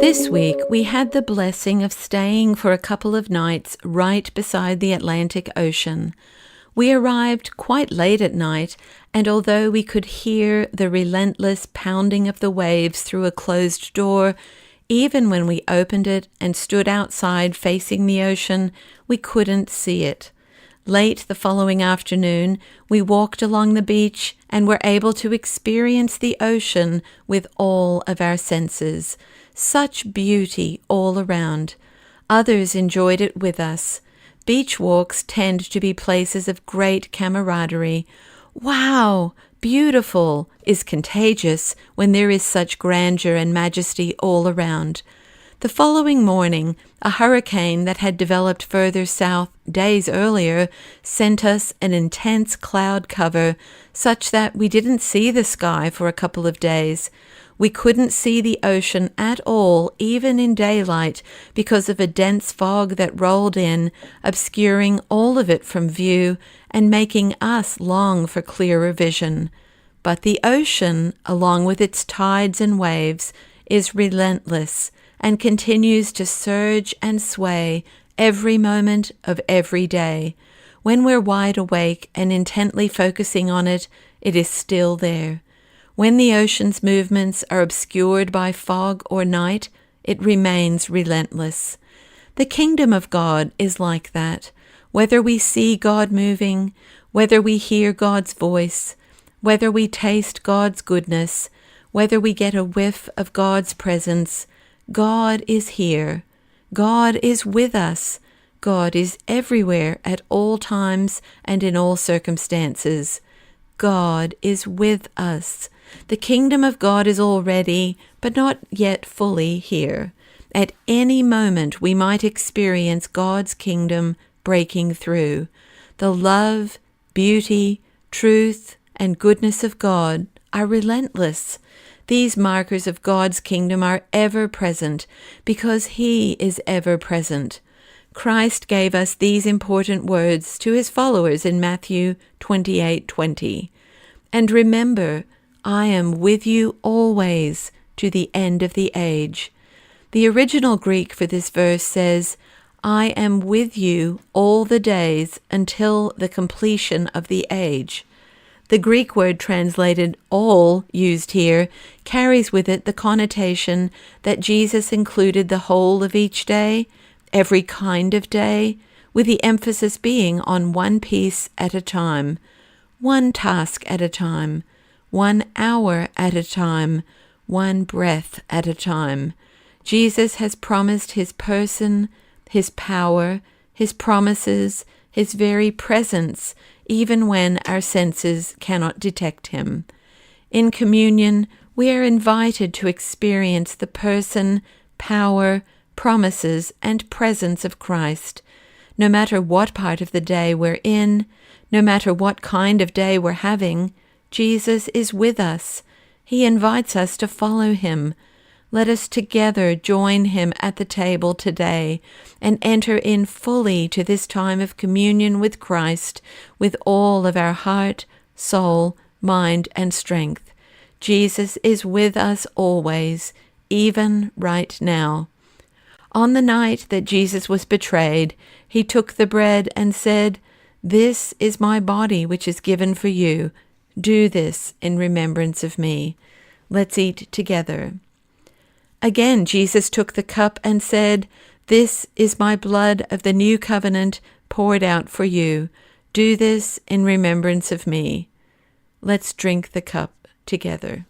This week, we had the blessing of staying for a couple of nights right beside the Atlantic Ocean. We arrived quite late at night, and although we could hear the relentless pounding of the waves through a closed door, even when we opened it and stood outside facing the ocean, we couldn't see it. Late the following afternoon, we walked along the beach and were able to experience the ocean with all of our senses. Such beauty all around. Others enjoyed it with us. Beach walks tend to be places of great camaraderie. Wow, beautiful is contagious when there is such grandeur and majesty all around. The following morning, a hurricane that had developed further south days earlier sent us an intense cloud cover such that we didn't see the sky for a couple of days. We couldn't see the ocean at all, even in daylight, because of a dense fog that rolled in, obscuring all of it from view and making us long for clearer vision. But the ocean, along with its tides and waves, is relentless and continues to surge and sway every moment of every day. When we're wide awake and intently focusing on it, it is still there. When the ocean's movements are obscured by fog or night, it remains relentless. The kingdom of God is like that. Whether we see God moving, whether we hear God's voice, whether we taste God's goodness, whether we get a whiff of God's presence, God is here. God is with us. God is everywhere at all times and in all circumstances. God is with us. The kingdom of God is already, but not yet fully here. At any moment we might experience God's kingdom breaking through. The love, beauty, truth, and goodness of God are relentless. These markers of God's kingdom are ever present because He is ever present. Christ gave us these important words to His followers in Matthew 28:20. And remember, I am with you always to the end of the age. The original Greek for this verse says, I am with you all the days until the completion of the age. The Greek word translated all used here carries with it the connotation that Jesus included the whole of each day, every kind of day, with the emphasis being on one piece at a time, one task at a time, 1 hour at a time, one breath at a time. Jesus has promised His person, His power, His promises, His very presence, even when our senses cannot detect Him. In communion, we are invited to experience the person, power, promises, and presence of Christ. No matter what part of the day we're in, no matter what kind of day we're having, Jesus is with us. He invites us to follow Him. Let us together join Him at the table today and enter in fully to this time of communion with Christ with all of our heart, soul, mind, and strength. Jesus is with us always, even right now. On the night that Jesus was betrayed, He took the bread and said, This is my body which is given for you. Do this in remembrance of me. Let's eat together. Again, Jesus took the cup and said, This is my blood of the new covenant poured out for you. Do this in remembrance of me. Let's drink the cup together.